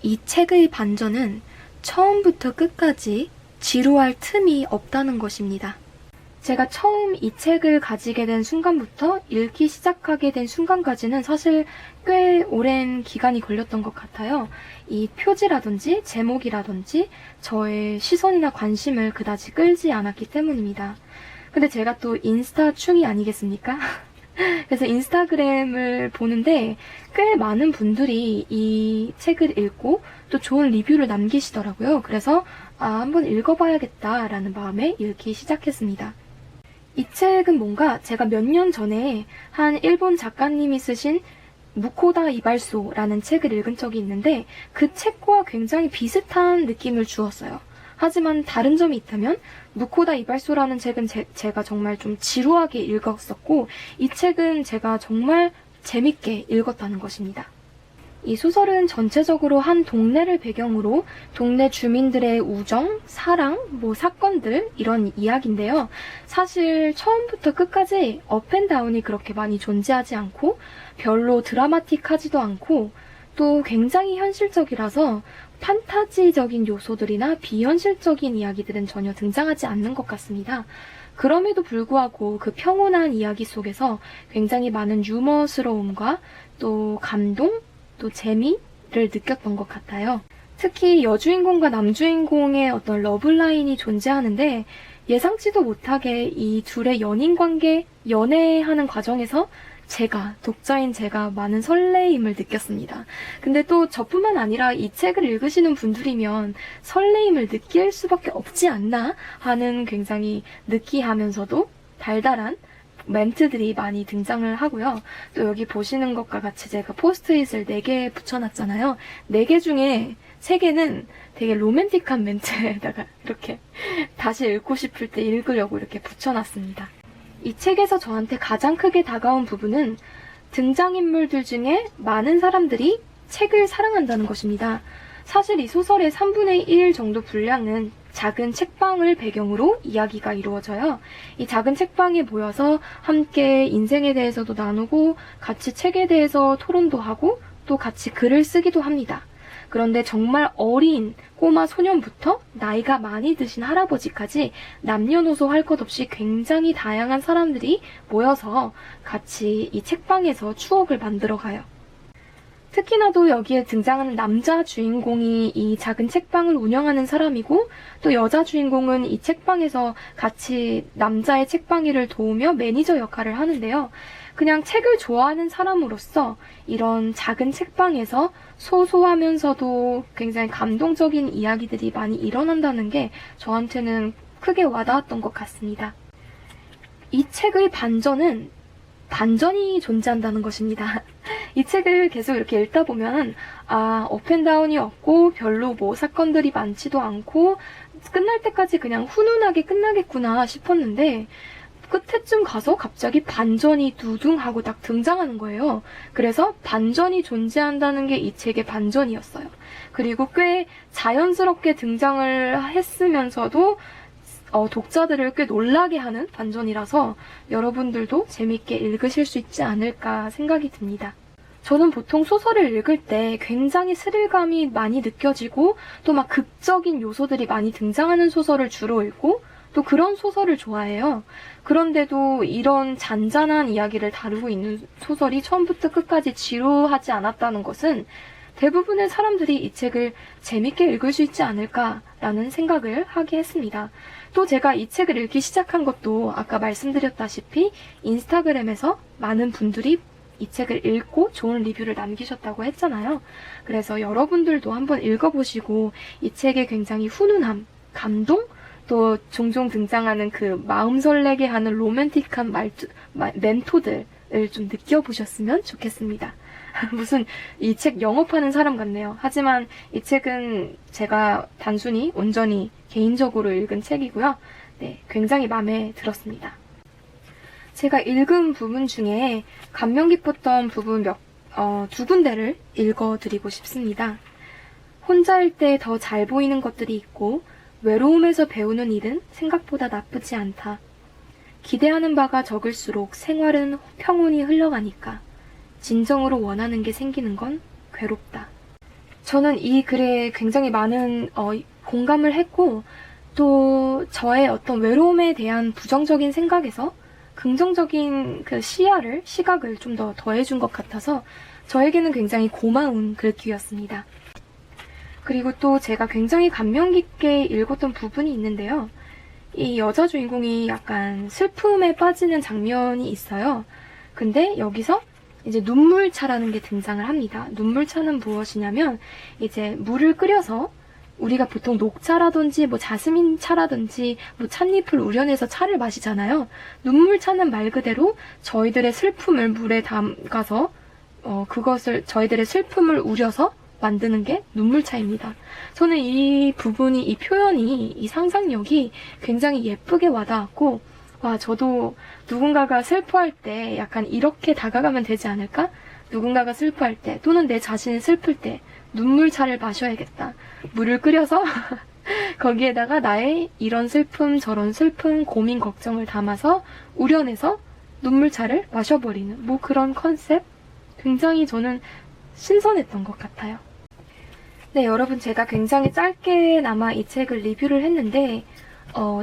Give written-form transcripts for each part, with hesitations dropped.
이 책의 반전은 처음부터 끝까지 지루할 틈이 없다는 것입니다. 제가 처음 이 책을 가지게 된 순간부터 읽기 시작하게 된 순간까지는 사실 꽤 오랜 기간이 걸렸던 것 같아요. 이 표지라든지 제목이라든지 저의 시선이나 관심을 그다지 끌지 않았기 때문입니다. 근데 제가 또 인스타충이 아니겠습니까? 그래서 인스타그램을 보는데 꽤 많은 분들이 이 책을 읽고 또 좋은 리뷰를 남기시더라고요. 그래서 한번 읽어봐야겠다라는 마음에 읽기 시작했습니다. 이 책은 뭔가 제가 몇 년 전에 한 일본 작가님이 쓰신 무코다 이발소라는 책을 읽은 적이 있는데 그 책과 굉장히 비슷한 느낌을 주었어요. 하지만 다른 점이 있다면 무코다 이발소라는 책은 제가 정말 좀 지루하게 읽었었고 이 책은 제가 정말 재밌게 읽었다는 것입니다. 이 소설은 전체적으로 한 동네를 배경으로 동네 주민들의 우정, 사랑, 사건들 이런 이야기인데요. 사실 처음부터 끝까지 업앤다운이 그렇게 많이 존재하지 않고 별로 드라마틱하지도 않고 또 굉장히 현실적이라서 판타지적인 요소들이나 비현실적인 이야기들은 전혀 등장하지 않는 것 같습니다. 그럼에도 불구하고 그 평온한 이야기 속에서 굉장히 많은 유머스러움과 또 감동, 또 재미를 느꼈던 것 같아요. 특히 여주인공과 남주인공의 어떤 러블라인이 존재하는데 예상치도 못하게 이 둘의 연인관계, 연애하는 과정에서 독자인 제가 많은 설레임을 느꼈습니다. 근데 또 저뿐만 아니라 이 책을 읽으시는 분들이면 설레임을 느낄 수밖에 없지 않나 하는 굉장히 느끼하면서도 달달한 멘트들이 많이 등장을 하고요. 또 여기 보시는 것과 같이 제가 포스트잇을 4개 붙여놨잖아요. 4개 중에 3개는 되게 로맨틱한 멘트에다가 이렇게 다시 읽고 싶을 때 읽으려고 이렇게 붙여놨습니다. 이 책에서 저한테 가장 크게 다가온 부분은 등장인물들 중에 많은 사람들이 책을 사랑한다는 것입니다. 사실 이 소설의 3분의 1 정도 분량은 작은 책방을 배경으로 이야기가 이루어져요. 이 작은 책방에 모여서 함께 인생에 대해서도 나누고 같이 책에 대해서 토론도 하고 또 같이 글을 쓰기도 합니다. 그런데 정말 어린 꼬마 소년부터 나이가 많이 드신 할아버지까지 남녀노소 할 것 없이 굉장히 다양한 사람들이 모여서 같이 이 책방에서 추억을 만들어가요. 특히나도 여기에 등장하는 남자 주인공이 이 작은 책방을 운영하는 사람이고 또 여자 주인공은 이 책방에서 같이 남자의 책방 일을 도우며 매니저 역할을 하는데요. 그냥 책을 좋아하는 사람으로서 이런 작은 책방에서 소소하면서도 굉장히 감동적인 이야기들이 많이 일어난다는 게 저한테는 크게 와닿았던 것 같습니다. 이 책의 반전이 존재한다는 것입니다. 이 책을 계속 이렇게 읽다 보면 업앤다운이 없고 별로 사건들이 많지도 않고 끝날 때까지 그냥 훈훈하게 끝나겠구나 싶었는데 끝에쯤 가서 갑자기 반전이 두둥하고 딱 등장하는 거예요. 그래서 반전이 존재한다는 게 이 책의 반전이었어요. 그리고 꽤 자연스럽게 등장을 했으면서도 독자들을 꽤 놀라게 하는 반전이라서 여러분들도 재밌게 읽으실 수 있지 않을까 생각이 듭니다. 저는 보통 소설을 읽을 때 굉장히 스릴감이 많이 느껴지고 또 극적인 요소들이 많이 등장하는 소설을 주로 읽고 또 그런 소설을 좋아해요. 그런데도 이런 잔잔한 이야기를 다루고 있는 소설이 처음부터 끝까지 지루하지 않았다는 것은 대부분의 사람들이 이 책을 재밌게 읽을 수 있지 않을까라는 생각을 하게 했습니다. 또 제가 이 책을 읽기 시작한 것도 아까 말씀드렸다시피 인스타그램에서 많은 분들이 이 책을 읽고 좋은 리뷰를 남기셨다고 했잖아요. 그래서 여러분들도 한번 읽어보시고 이 책의 굉장히 훈훈함, 감동, 또 종종 등장하는 그 마음 설레게 하는 로맨틱한 멘토들을 좀 느껴보셨으면 좋겠습니다. 무슨 이 책 영업하는 사람 같네요. 하지만 이 책은 제가 단순히 온전히 개인적으로 읽은 책이고요. 네, 굉장히 마음에 들었습니다. 제가 읽은 부분 중에 감명 깊었던 부분 두 군데를 읽어드리고 싶습니다. 혼자일 때 더 잘 보이는 것들이 있고 외로움에서 배우는 일은 생각보다 나쁘지 않다. 기대하는 바가 적을수록 생활은 평온히 흘러가니까 진정으로 원하는 게 생기는 건 괴롭다. 저는 이 글에 굉장히 많은 공감을 했고, 또 저의 어떤 외로움에 대한 부정적인 생각에서 긍정적인 그 시각을 좀 더 더해준 것 같아서 저에게는 굉장히 고마운 글귀였습니다. 그리고 또 제가 굉장히 감명 깊게 읽었던 부분이 있는데요. 이 여자 주인공이 약간 슬픔에 빠지는 장면이 있어요. 근데 여기서 이제 눈물차라는 게 등장을 합니다. 눈물차는 무엇이냐면 이제 물을 끓여서 우리가 보통 녹차라든지 뭐 자스민 차라든지 뭐 찻잎을 우려내서 차를 마시잖아요. 눈물차는 말 그대로 저희들의 슬픔을 물에 담가서 그것을 저희들의 슬픔을 우려서 만드는 게 눈물차입니다. 저는 이 부분이, 이 표현이, 이 상상력이 굉장히 예쁘게 와닿았고, 와, 저도 누군가가 슬퍼할 때 약간 이렇게 다가가면 되지 않을까? 누군가가 슬퍼할 때, 또는 내 자신이 슬플 때 눈물차를 마셔야겠다. 물을 끓여서 거기에다가 나의 이런 슬픔, 저런 슬픔, 고민, 걱정을 담아서 우려내서 눈물차를 마셔버리는 뭐 그런 컨셉? 굉장히 저는 신선했던 것 같아요. 네, 여러분, 제가 굉장히 짧게나마 이 책을 리뷰를 했는데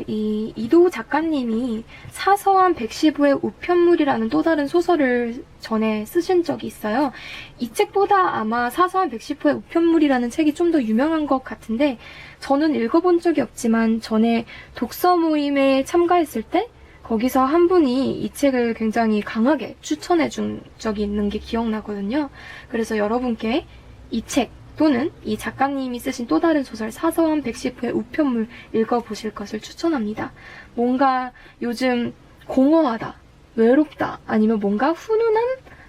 이 이도 작가님이 사서한 115의 우편물이라는 또 다른 소설을 전에 쓰신 적이 있어요. 이 책보다 아마 사서한 115의 우편물이라는 책이 좀 더 유명한 것 같은데, 저는 읽어본 적이 없지만 전에 독서 모임에 참가했을 때 거기서 한 분이 이 책을 굉장히 강하게 추천해 준 적이 있는 게 기억나거든요. 그래서 여러분께 이 책 또는 이 작가님이 쓰신 또 다른 소설 사서한 115의 우편물 읽어보실 것을 추천합니다. 뭔가 요즘 공허하다, 외롭다, 아니면 뭔가 훈훈한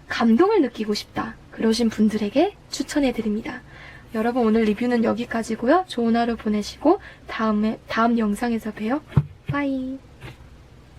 감동을 느끼고 싶다, 그러신 분들에게 추천해드립니다. 여러분, 오늘 리뷰는 여기까지고요. 좋은 하루 보내시고 다음 영상에서 봬요. 빠이.